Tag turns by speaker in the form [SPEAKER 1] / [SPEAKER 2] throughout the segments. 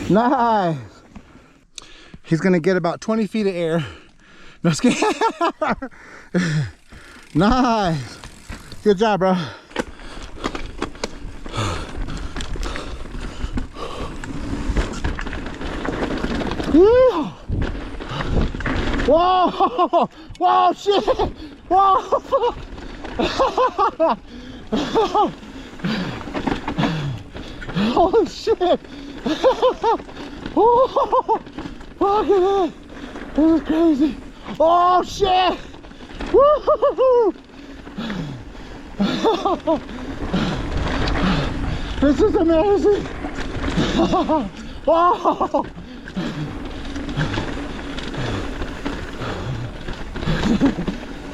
[SPEAKER 1] Nice. He's gonna get about 20 feet of air. No, just kidding. Nice. Good job, bro. Woo. Whoa! Whoa, shit! Whoa! Holy shit! Oh, fuck it! This is crazy! Oh shit! Woo! This is amazing! Oh!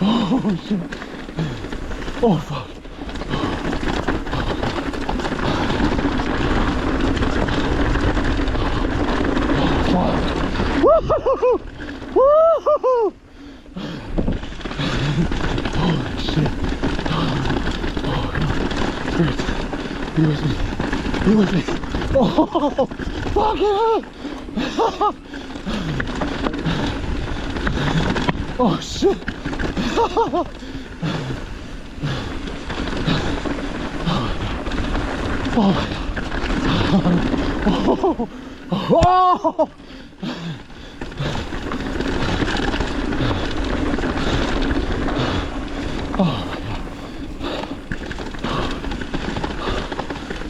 [SPEAKER 1] Oh shit! Oh fuck! Woo-hoo-hoo! Woo-hoo-hoo! Holy shit! Oh, Spirit, be with me! Be with me! Oh, fuck it! Oh shit! Oh my god! Oh!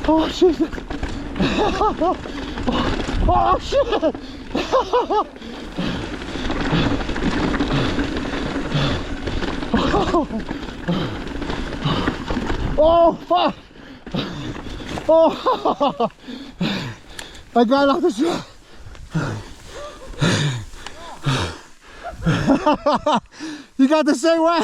[SPEAKER 1] Oh Jesus! Oh shit! Oh fuck! Oh! I got off the shit! You got the same way!